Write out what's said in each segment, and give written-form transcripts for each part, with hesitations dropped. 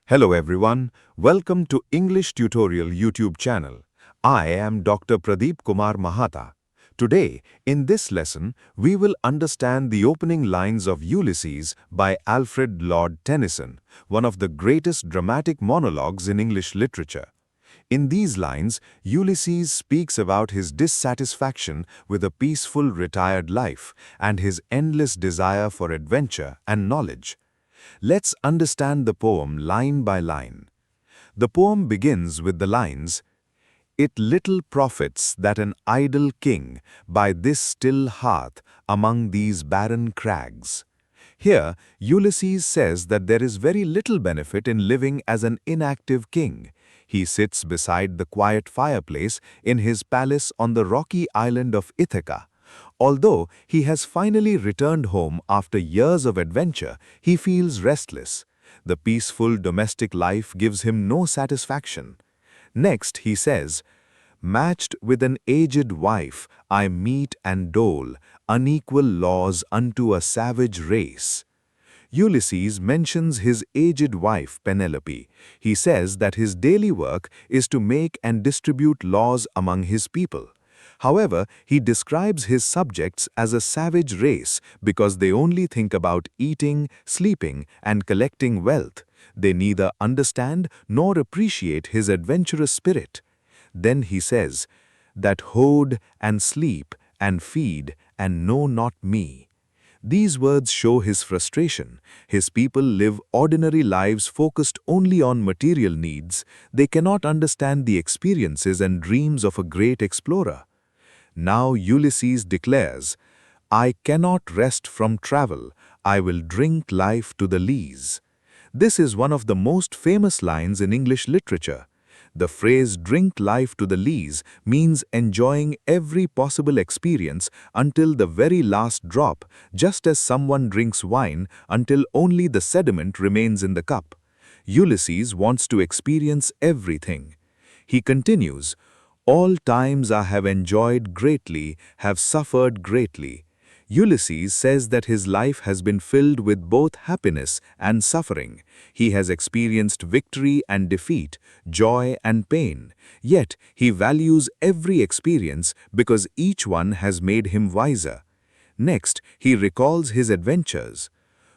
Hello everyone, welcome to English Tutorial YouTube channel. I am Dr. Pradip Kumar Mahata. Today, in this lesson, we will understand the opening lines of Ulysses by Alfred Lord Tennyson, one of the greatest dramatic monologues in English literature. In these lines, Ulysses speaks about his dissatisfaction with a peaceful retired life and his endless desire for adventure and knowledge. Let's understand the poem line by line. The poem begins with the lines, "It little profits that an idle king by this still hearth among these barren crags." Here, Ulysses says that there is very little benefit in living as an inactive king. He sits beside the quiet fireplace in his palace on the rocky island of Ithaca. Although he has finally returned home after years of adventure, he feels restless. The peaceful domestic life gives him no satisfaction. Next, he says, "Matched with an aged wife, I mete and dole unequal laws unto a savage race." Ulysses mentions his aged wife Penelope. He says that his daily work is to make and distribute laws among his people. However, he describes his subjects as a savage race because they only think about eating, sleeping, and collecting wealth. They neither understand nor appreciate his adventurous spirit. Then he says, "that hoard and sleep and feed and know not me." These words show his frustration. His people live ordinary lives focused only on material needs. They cannot understand the experiences and dreams of a great explorer. Now Ulysses declares, "I cannot rest from travel, I will drink life to the lees." This is one of the most famous lines in English literature. The phrase "drink life to the lees" means enjoying every possible experience until the very last drop, just as someone drinks wine until only the sediment remains in the cup. Ulysses wants to experience everything. He continues, "All times I have enjoyed greatly, have suffered greatly." Ulysses says that his life has been filled with both happiness and suffering. He has experienced victory and defeat, joy and pain. Yet he values every experience because each one has made him wiser. Next, he recalls his adventures,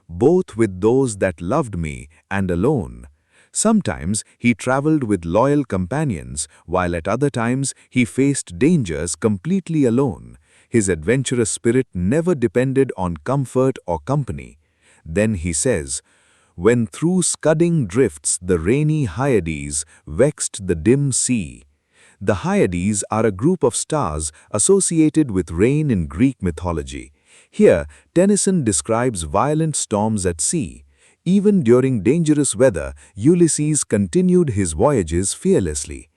"both with those that loved me and alone." Sometimes he traveled with loyal companions, while at other times he faced dangers completely alone. His adventurous spirit never depended on comfort or company. Then he says, "when through scudding drifts the rainy Hyades vexed the dim sea." The Hyades are a group of stars associated with rain in Greek mythology. Here, Tennyson describes violent storms at sea. Even during dangerous weather, Ulysses continued his voyages fearlessly.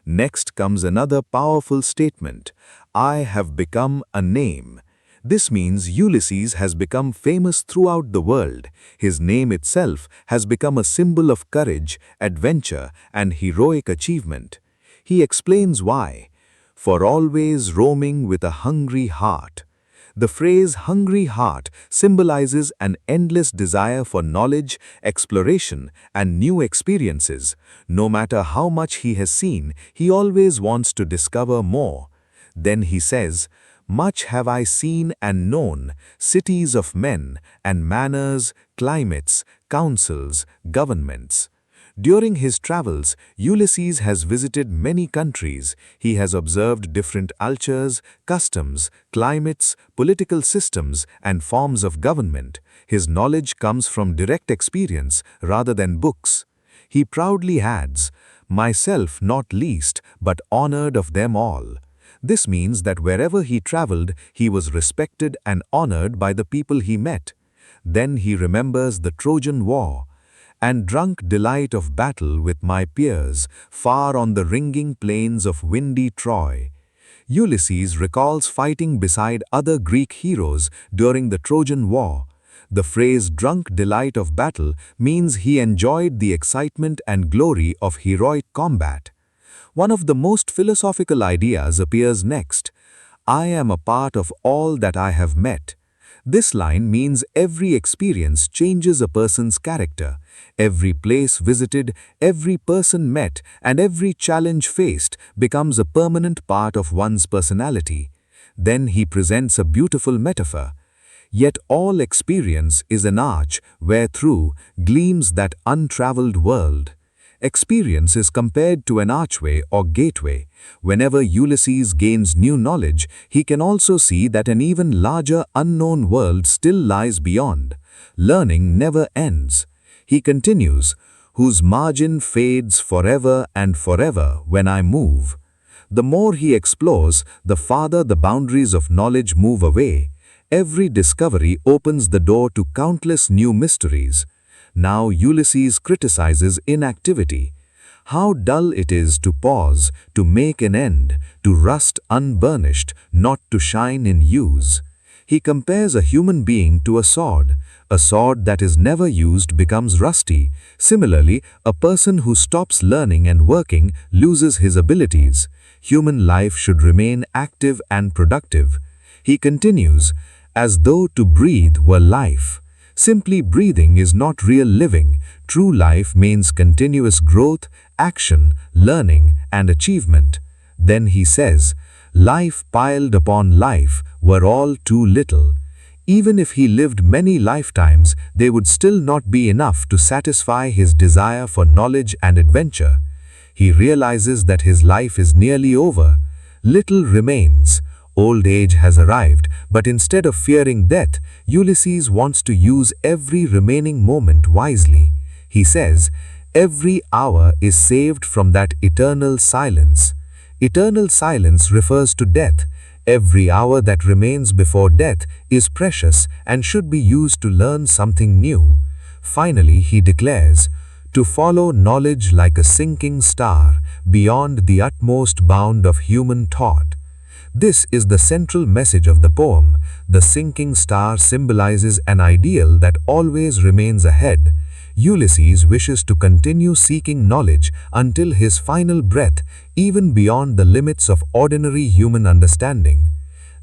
Next comes another powerful statement, "I have become a name." This means Ulysses has become famous throughout the world. His name itself has become a symbol of courage, adventure, and heroic achievement. He explains why. "For always roaming with a hungry heart." The phrase "hungry heart" symbolizes an endless desire for knowledge, exploration, and new experiences. No matter how much he has seen, he always wants to discover more. Then he says, "Much have I seen and known, cities of men, and manners, climates, councils, governments." During his travels, Ulysses has visited many countries. He has observed different cultures, customs, climates, political systems, and forms of government. His knowledge comes from direct experience rather than books. He proudly adds, "myself not least, but honored of them all." This means that wherever he traveled, he was respected and honored by the people he met. Then he remembers the Trojan War. "And drunk delight of battle with my peers, far on the ringing plains of windy Troy." Ulysses recalls fighting beside other Greek heroes during the Trojan War. The phrase "drunk delight of battle" means he enjoyed the excitement and glory of heroic combat. One of the most philosophical ideas appears next, "I am a part of all that I have met." This line means every experience changes a person's character. Every place visited, every person met, and every challenge faced becomes a permanent part of one's personality. Then he presents a beautiful metaphor. Yet all experience is an arch wherethrough gleams that untraveled world. Experience is compared to an archway or gateway. Whenever Ulysses gains new knowledge, he can also see that an even larger unknown world still lies beyond. Learning never ends. He continues, whose margin fades forever and forever when I move. The more he explores, the farther the boundaries of knowledge move away. Every discovery opens the door to countless new mysteries. Now Ulysses criticizes inactivity. How dull it is to pause, to make an end, to rust unburnished, not to shine in use. He compares a human being to a sword. A sword that is never used becomes rusty. Similarly, a person who stops learning and working loses his abilities. Human life should remain active and productive. He continues, as though to breathe were life. Simply breathing is not real living. True life means continuous growth, action, learning, and achievement. Then he says, life piled upon life were all too little. Even if he lived many lifetimes, they would still not be enough to satisfy his desire for knowledge and adventure. He realizes that his life is nearly over. Little remains. Old age has arrived, but instead of fearing death, Ulysses wants to use every remaining moment wisely. He says, every hour is saved from that eternal silence. Eternal silence refers to death. Every hour that remains before death is precious and should be used to learn something new. Finally, he declares, to follow knowledge like a sinking star beyond the utmost bound of human thought. This is the central message of the poem. The sinking star symbolizes an ideal that always remains ahead. Ulysses wishes to continue seeking knowledge until his final breath, even beyond the limits of ordinary human understanding.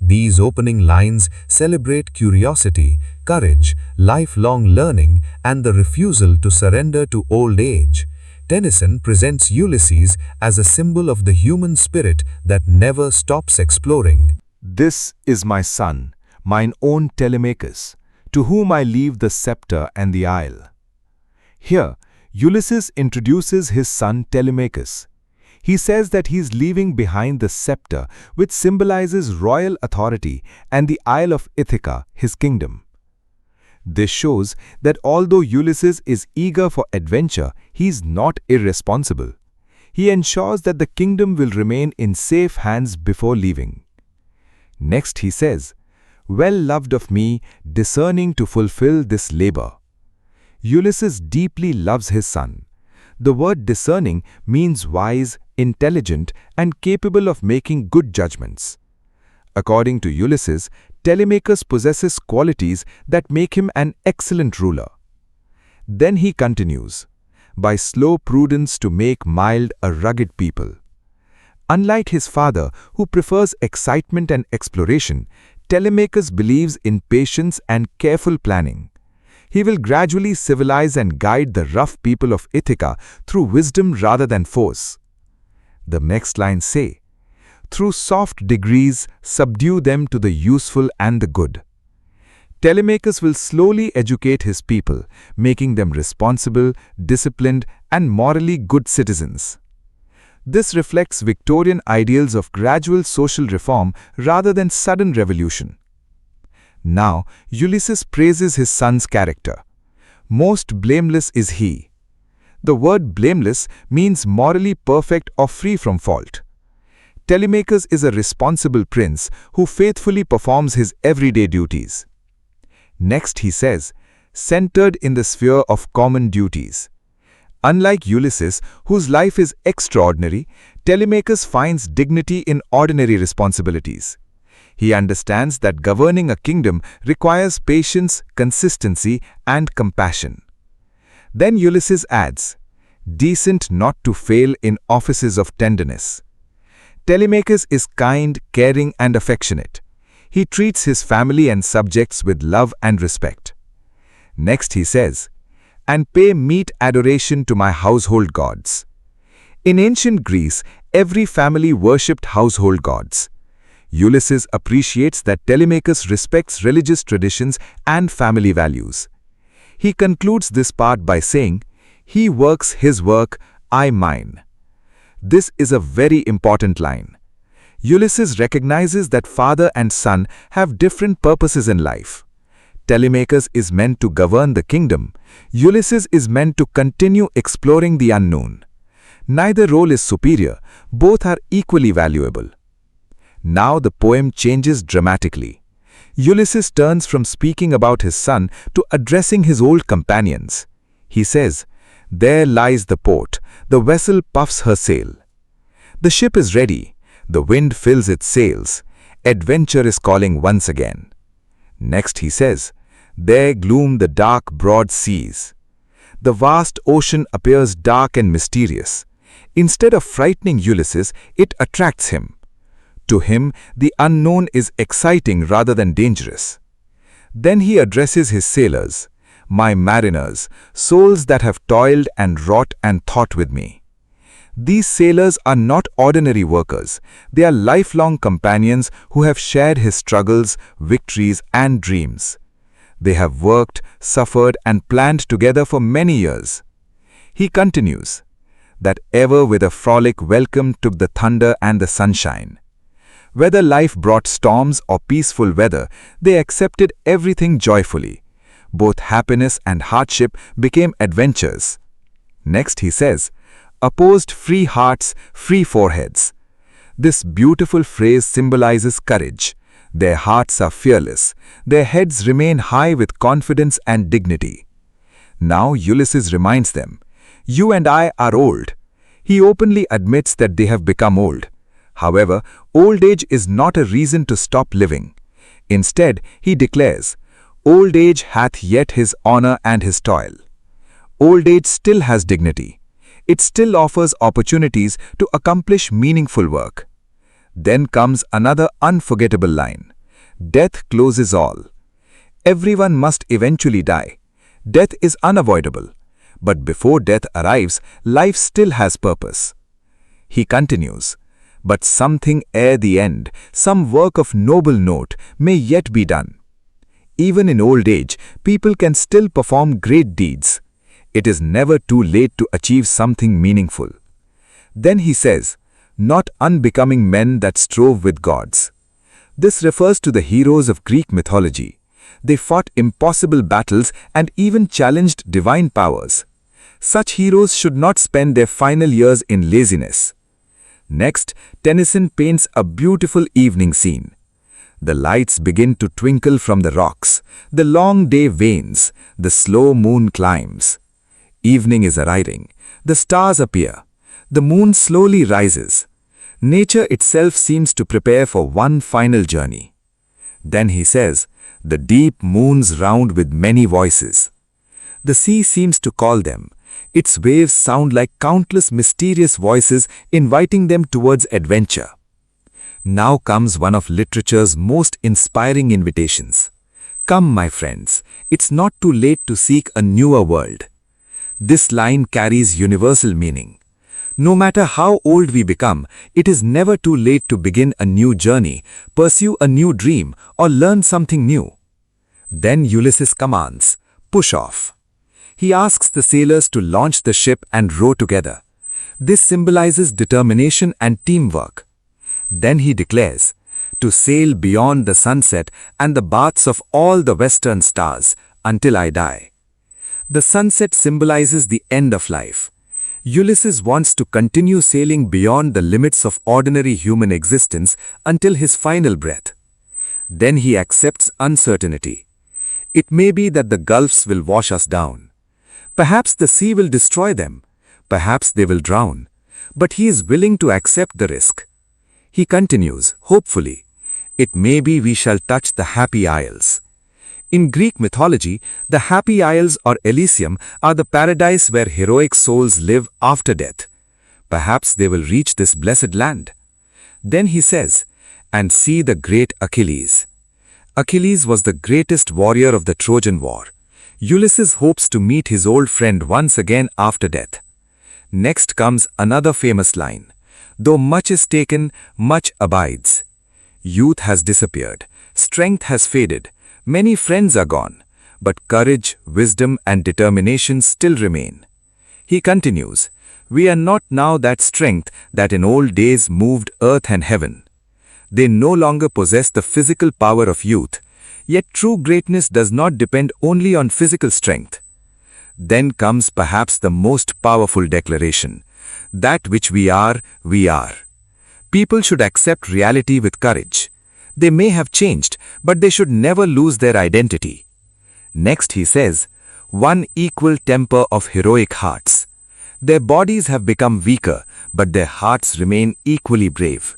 These opening lines celebrate curiosity, courage, lifelong learning, and the refusal to surrender to old age. Tennyson presents Ulysses as a symbol of the human spirit that never stops exploring. This is my son, mine own Telemachus, to whom I leave the scepter and the isle. Here, Ulysses introduces his son Telemachus. He says that he is leaving behind the scepter, which symbolizes royal authority, and the Isle of Ithaca, his kingdom. This shows that although Ulysses is eager for adventure, he is not irresponsible. He ensures that the kingdom will remain in safe hands before leaving. Next he says, well loved of me, discerning to fulfill this labor. Ulysses deeply loves his son. The word discerning means wise, intelligent, and capable of making good judgments. According to Ulysses, Telemachus possesses qualities that make him an excellent ruler. Then he continues, by slow prudence to make mild a rugged people. Unlike his father, who prefers excitement and exploration, Telemachus believes in patience and careful planning. He will gradually civilize and guide the rough people of Ithaca through wisdom rather than force. The next lines say, through soft degrees subdue them to the useful and the good. Telemachus will slowly educate his people, making them responsible, disciplined, and morally good citizens. This reflects Victorian ideals of gradual social reform rather than sudden revolution. Now, Ulysses praises his son's character. Most blameless is he. The word blameless means morally perfect or free from fault. Telemachus is a responsible prince who faithfully performs his everyday duties. Next he says, centered in the sphere of common duties. Unlike Ulysses, whose life is extraordinary, Telemachus finds dignity in ordinary responsibilities. He understands that governing a kingdom requires patience, consistency, and compassion. Then Ulysses adds, decent not to fail in offices of tenderness. Telemachus is kind, caring, and affectionate. He treats his family and subjects with love and respect. Next he says, and pay meet adoration to my household gods. In ancient Greece, every family worshipped household gods. Ulysses appreciates that Telemachus respects religious traditions and family values. He concludes this part by saying, "He works his work, I mine." This is a very important line. Ulysses recognizes that father and son have different purposes in life. Telemachus is meant to govern the kingdom. Ulysses is meant to continue exploring the unknown. Neither role is superior, both are equally valuable. Now the poem changes dramatically. Ulysses turns from speaking about his son to addressing his old companions. He says, "There lies the port, the vessel puffs her sail. The ship is ready, the wind fills its sails, adventure is calling once again." Next he says, "There gloom the dark broad seas. The vast ocean appears dark and mysterious. Instead of frightening Ulysses, it attracts him. To him, the unknown is exciting rather than dangerous." Then he addresses his sailors, "My mariners, souls that have toiled and wrought and thought with me." These sailors are not ordinary workers. They are lifelong companions who have shared his struggles, victories, and dreams. They have worked, suffered, and planned together for many years. He continues, "That ever with a frolic welcome took the thunder and the sunshine. Whether life brought storms or peaceful weather, they accepted everything joyfully. Both happiness and hardship became adventures." Next he says, "Opposed free hearts, free foreheads." This beautiful phrase symbolizes courage. Their hearts are fearless. Their heads remain high with confidence and dignity. Now Ulysses reminds them, "You and I are old." He openly admits that they have become old. However, old age is not a reason to stop living. Instead, he declares, "Old age hath yet his honor and his toil." Old age still has dignity. It still offers opportunities to accomplish meaningful work. Then comes another unforgettable line. Death closes all. Everyone must eventually die. Death is unavoidable. But before death arrives, life still has purpose. He continues, "But something ere the end, some work of noble note, may yet be done." Even in old age, people can still perform great deeds. It is never too late to achieve something meaningful. Then he says, "Not unbecoming men that strove with gods." This refers to the heroes of Greek mythology. They fought impossible battles and even challenged divine powers. Such heroes should not spend their final years in laziness. Next, Tennyson paints a beautiful evening scene. The lights begin to twinkle from the rocks. The long day wanes. The slow moon climbs. Evening is arriving. The stars appear. The moon slowly rises. Nature itself seems to prepare for one final journey. Then he says, "The deep moons round with many voices." The sea seems to call them. Its waves sound like countless mysterious voices inviting them towards adventure. Now comes one of literature's most inspiring invitations. Come, my friends, it's not too late to seek a newer world. This line carries universal meaning. No matter how old we become, it is never too late to begin a new journey, pursue a new dream, or learn something new. Then Ulysses commands, "Push off." He asks the sailors to launch the ship and row together. This symbolizes determination and teamwork. Then he declares, "To sail beyond the sunset and the baths of all the western stars until I die." The sunset symbolizes the end of life. Ulysses wants to continue sailing beyond the limits of ordinary human existence until his final breath. Then he accepts uncertainty. It may be that the gulfs will wash us down. Perhaps the sea will destroy them. Perhaps they will drown. But he is willing to accept the risk. He continues, hopefully, "It may be we shall touch the happy isles." In Greek mythology, the happy isles or Elysium are the paradise where heroic souls live after death. Perhaps they will reach this blessed land. Then he says, "And see the great Achilles." Achilles was the greatest warrior of the Trojan War. Ulysses hopes to meet his old friend once again after death. Next comes another famous line. Though much is taken, much abides. Youth has disappeared, strength has faded, many friends are gone, but courage, wisdom and determination still remain. He continues, we are not now that strength that in old days moved earth and heaven. They no longer possess the physical power of youth, yet true greatness does not depend only on physical strength. Then comes perhaps the most powerful declaration. That which we are, we are. People should accept reality with courage. They may have changed, but they should never lose their identity. Next he says, one equal temper of heroic hearts. Their bodies have become weaker, but their hearts remain equally brave.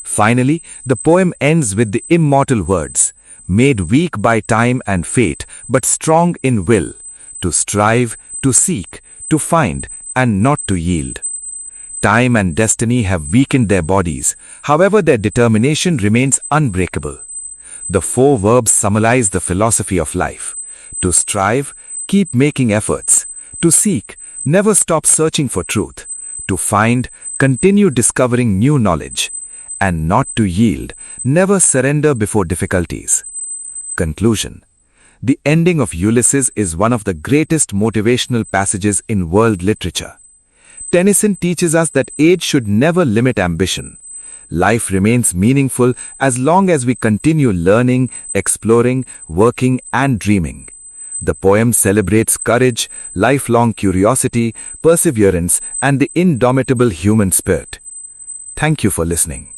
Finally, the poem ends with the immortal words, made weak by time and fate, but strong in will, to strive, to seek, to find, and not to yield. Time and destiny have weakened their bodies, however their determination remains unbreakable. The four verbs summarize the philosophy of life. To strive, keep making efforts. To seek, never stop searching for truth. To find, continue discovering new knowledge. And not to yield, never surrender before difficulties. Conclusion. The ending of Ulysses is one of the greatest motivational passages in world literature. Tennyson teaches us that age should never limit ambition. Life remains meaningful as long as we continue learning, exploring, working and dreaming. The poem celebrates courage, lifelong curiosity, perseverance and the indomitable human spirit. Thank you for listening.